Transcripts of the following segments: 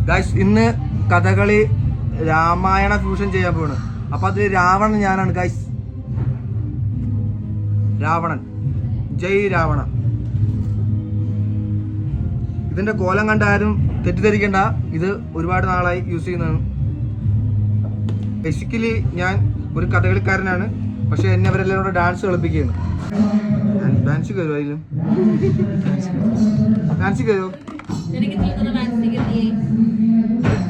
Guys ഇന്ന് Kathakali Ramayana fusion ചെയ്യാൻ പോവാണ്. അപ്പൊ അതിൽ രാവണൻ ഞാനാണ് ഗൈസ്. രാവണൻ, ജയ് രാവണ. ഇതിന്റെ കോലം കണ്ട ആരും തെറ്റിദ്ധരിക്കണ്ട, ഇത് ഒരുപാട് നാളായി യൂസ് ചെയ്യുന്നതാണ്. ബേസിക്കലി ഞാൻ ഒരു കഥകളിക്കാരനാണ്, പക്ഷെ എന്നെ അവരെല്ലാവരും കൂടെ ഡാൻസ് കളിപ്പിക്കുകയാണ്. ഡാൻസ് കയറുമോ? അതിലും ഡാൻസ് കയറുമോ?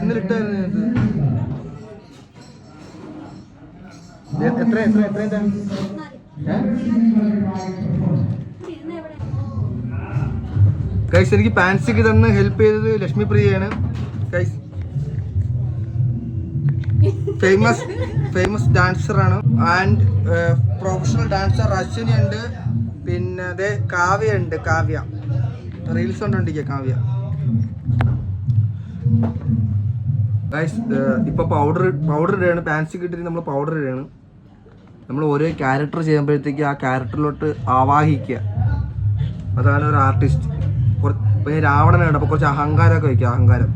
ഇന്നലെ ഇട്ടായിരുന്നു എത്ര ഗൈസ്. എനിക്ക് പാൻസിക്ക് തന്ന് ഹെൽപ്പ് ചെയ്തത് ലക്ഷ്മി പ്രിയയാണ് ഗൈസ്. ഫേമസ് ഡാൻസറാണ് ആൻഡ് പ്രൊഫഷണൽ ഡാൻസർ അശ്വിനി ഉണ്ട്. പിന്നെ അതെ കാവ്യ ഉണ്ട്. കാവ്യ റീൽസ് കൊണ്ടോണ്ടിരിക്കുക കാവ്യ ഗൈസ്. ഇപ്പൊ പൗഡർ ഇടുകയാണ്. പാൻസിക്ക് ഇട്ടിട്ട് നമ്മൾ പൗഡർ ഇടുകയാണ്. നമ്മൾ ഓരോ ക്യാരക്ടർ ചെയ്യുമ്പോഴത്തേക്ക് ആ ക്യാരക്ടറിലോട്ട് ആവാഹിക്കുക. അതാണ് ഒരു ആർട്ടിസ്റ്റ്. ഇപ്പൊ രാവണനാണ്, അപ്പൊ കുറച്ച് അഹങ്കാരമൊക്കെ വയ്ക്കുക. അഹങ്കാരം.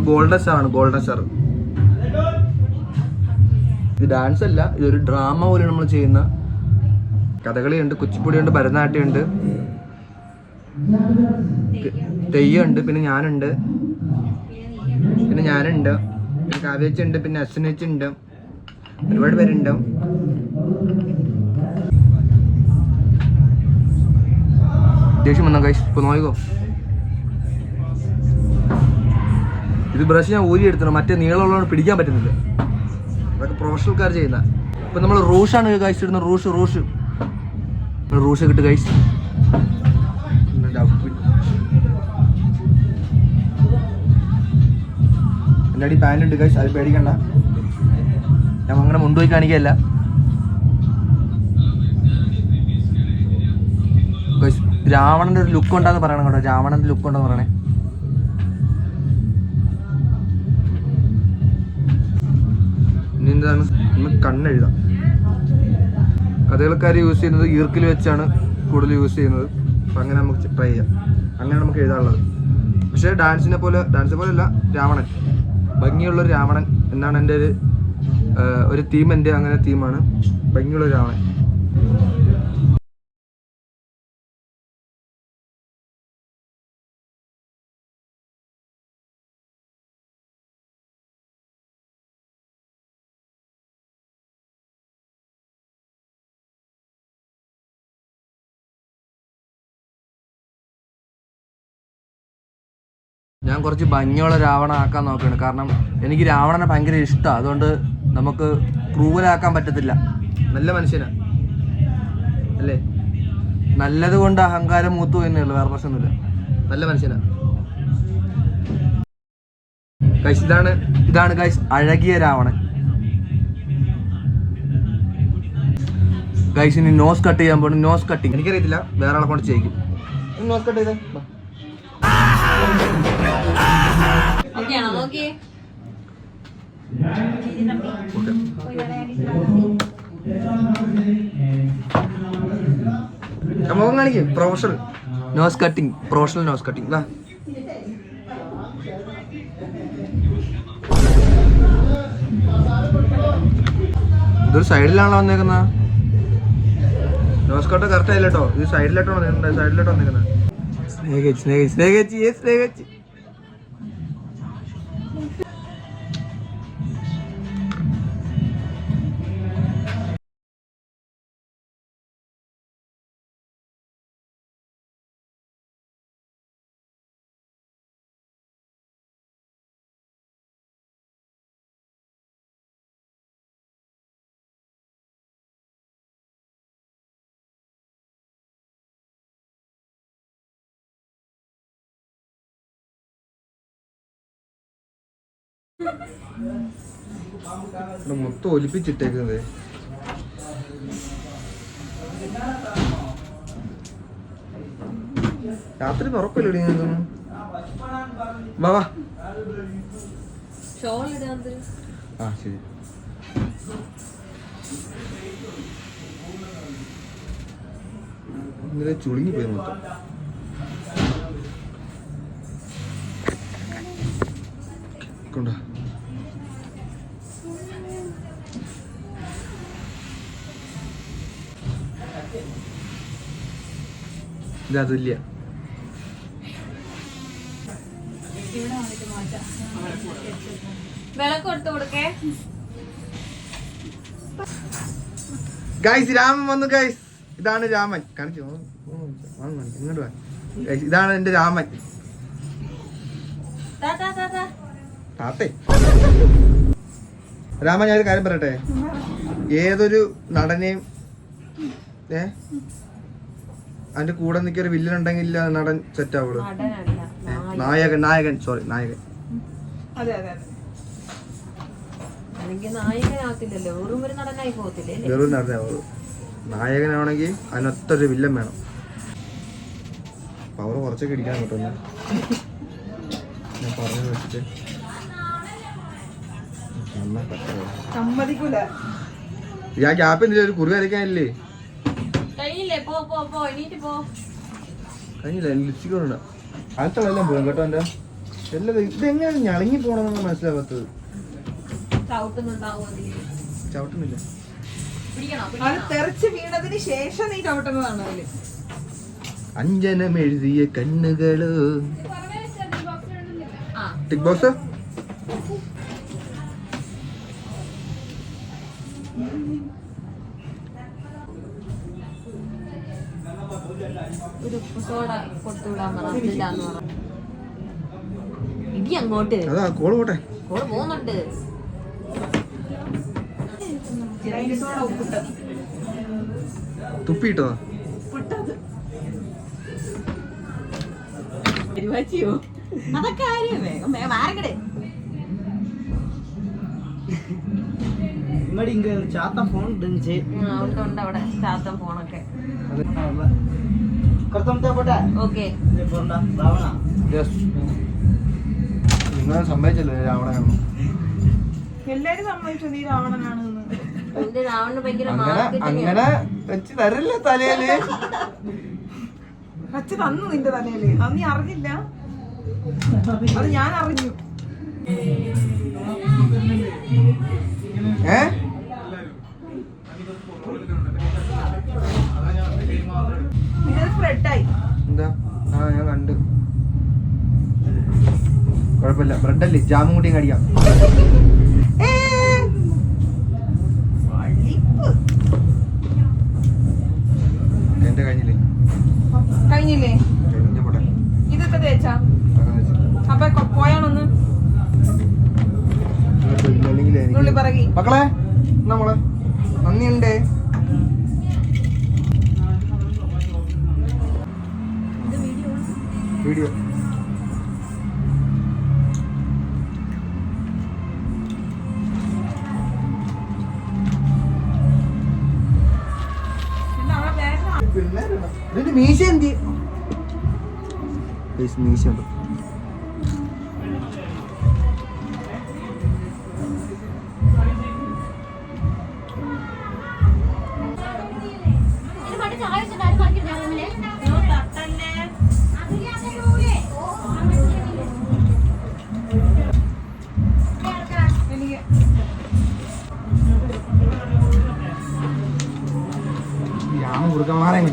ഗോൾഡൻ സ്റ്റാർ ആണ്. ഗോൾഡൻ സ്റ്റാർ ഇത് ഡാൻസ് അല്ല, ഇതൊരു ഡ്രാമ പോലെ നമ്മൾ ചെയ്യുന്ന കഥകളിയുണ്ട്, കുച്ചിപ്പുടിയുണ്ട്, ഭരതനാട്യമുണ്ട്, തെയ്യമുണ്ട്, പിന്നെ ഞാനുണ്ട്, പിന്നെ കാവ്യച്ചുണ്ട്, പിന്നെ അശ്വനച്ചുണ്ട്, ഒരുപാട് പേരുണ്ട്. ദേഷ്യം വന്നോ ഗൈസ്? ഇപ്പൊ നോക്കോ, ഇത് ബ്രഷ് ഞാൻ ഊരി എടുത്തണം, മറ്റേ നീളമുള്ളതുകൊണ്ട് പിടിക്കാൻ പറ്റുന്നില്ല. അതൊക്കെ പ്രൊഫഷണൽക്കാർ ചെയ്യുന്ന. ഇപ്പൊ നമ്മൾ റൂഷാണ് ഗൈസ് ഇടുന്നത്. റൂഷ് കിട്ടും ഗൈസ്. എൻ്റെ അടി പാൻ്റ് ഉണ്ട് ഗൈസ്, അത് പേടിക്കണ്ട. ഞാൻ അങ്ങനെ മുണ്ടുപോയി കാണിക്കല്ല ഗൈസ്. രാവണന്റെ ഒരു ലുക്ക് ഉണ്ടാന്ന് പറയണം കേട്ടോ. രാവണന്റെ ലുക്ക് ഉണ്ടെന്ന് പറയണേ. ഇനി എന്താണ്, നമുക്ക് കണ്ണെഴുതാം. കഥകളിക്കാർ യൂസ് ചെയ്യുന്നത് ഈർക്കിൽ വെച്ചാണ് കൂടുതൽ യൂസ് ചെയ്യുന്നത്. അപ്പം അങ്ങനെ നമുക്ക് ട്രൈ ചെയ്യാം. അങ്ങനെ നമുക്ക് എഴുതാനുള്ളത്. പക്ഷേ ഡാൻസ് പോലെയല്ല, രാവണൻ, ഭംഗിയുള്ളൊരു രാവണൻ എന്നാണ് എൻ്റെ ഒരു തീം. എൻ്റെ അങ്ങനെ തീമാണ് ഭംഗിയുള്ളൊരു രാവണൻ. ഞാൻ കുറച്ച് ഭംഗിയുള്ള രാവണ ആക്കാൻ നോക്കുകയാണ്. കാരണം എനിക്ക് രാവണനെ ഭയങ്കര ഇഷ്ടമാണ്. അതുകൊണ്ട് നമുക്ക് ക്രൂവലാക്കാൻ പറ്റത്തില്ല. നല്ല മനുഷ്യനാണ് അല്ലേ? നല്ലത് കൊണ്ട് അഹങ്കാരം മൂത്തു എന്നേ ഉള്ളൂ, വേറെ പ്രശ്നമൊന്നുമില്ല. നല്ല മനുഷ്യനാണ് ഗൈസ്. ഇതാണ് ഗൈസ് അഴകിയ രാവണൻ ഗൈസ്. ഇനി നോസ് കട്ട് ചെയ്യാൻ പോകണം. നോസ് കട്ടിങ് എനിക്കറിയത്തില്ല, വേറെ ആളെ കൊണ്ട് ചെയ്യിക്കും. നോസ് കട്ട് ചെയ്തേ. മുഖം കാണിക്കും. Professional nose cutting. വാ. ഇതൊരു സൈഡിലാണല്ലോ വന്നേക്കുന്ന. നോസ് കട്ട് കറക്റ്റ് ആയില്ല കേട്ടോ. ഇത് സൈഡിലോട്ടോ വന്നേക്കുന്നത്. സ്നേഹിച്ച് മൊത്തം ഒലിപ്പിച്ചിട്ടേക്കുന്നത്. രാത്രി ഉറപ്പില്ലടി നിനക്കൊന്നും. വാ വാ. ആ ശരി. ഇന്നലെ ചുളുങ്ങി പോയി മൊത്തം. കൊണ്ടാ ഇതല്ല ഗൈസ്. രാമൻ വന്നു ഗൈസ്. ഇതാണ് രാമൻ. കാണിച്ചു ഇങ്ങോട്ട് വാ. ഇതാണ് എന്റെ രാമൻ. താത്തേ രാമൻ, ഞാനൊരു കാര്യം പറയട്ടെ. ഏതൊരു നടനെയും അതിന്റെ കൂടെ നിൽക്കൊരു വില്ലൻ ഉണ്ടെങ്കിൽ നടൻ സെറ്റ് ആവുള്ളൂ. നായകൻ സോറി നായകൻ. വെറും നടനാവുള്ളൂ. നായകനാണെങ്കിൽ അതിനൊത്തൊരു വില്ലൻ വേണം. പവർ കുറച്ചൊക്കെ ഇടിക്കാൻ പറ്റുന്നു ഞാൻ പറഞ്ഞു വെച്ചിട്ട്. ഞാൻ ഗ്യാപ്പ് എന്തില്ല, ഒരു കുറി വരയ്ക്കാനില്ലേ? കഴിഞ്ഞില്ല, ലിപ്സ്റ്റിക് കൊണ്ട അടുത്ത എല്ലാം പോയി കേട്ടോ. എന്റെ എല്ലാം ഇതെങ്ങനെ ഞളങ്ങി പോണെന്ന് മനസ്സിലാവാത്തത്. ചവിട്ടുന്നില്ല. അഞ്ജനം എഴുതിയ കണ്ണുകള്. ടിക് ബോക്സ് അതാ കോള് പോട്ടെ. പോകുന്നുണ്ട്. തുപ്പിട്ടോ അതൊക്കെ சாத்தம் போன் இருந்துச்சு. ഉണ്ട് അവിടെ ചാത്തൻ ഫോണൊക്കെ. ഓക്കെ നിങ്ങൾ സമ്മതിച്ചല്ലേ രാവണനാണ്? എല്ലാരും സമ്മതിച്ചു നീ രാവണനാണെന്ന്. അങ്ങനെ വെച്ച് തരല്ലേ തലയില്? വെച്ച് തന്നു നിന്റെ തലയില്. അത് നീ അറിഞ്ഞില്ല, അത് ഞാൻ അറിഞ്ഞു. സ്പ്രെഡായി. എന്താ? ആ ഞാൻ കണ്ടു. കുഴപ്പമില്ല, ബ്രെഡല്ലേ, ജാമും കൂടിയും കടിക്കാം. എന്റെ കഴിഞ്ഞില്ലേ? കഴിഞ്ഞില്ലേ? ഇതൊക്കെ തേച്ചാ അപ്പൊ പോയാണൊന്ന് മക്കളെ നമ്മളെ നന്ദിയുണ്ടേ. വീഡിയോ മീശ എന്ത് മീശ ഉണ്ട്. കൊടുക്കാൻ മാറാൻ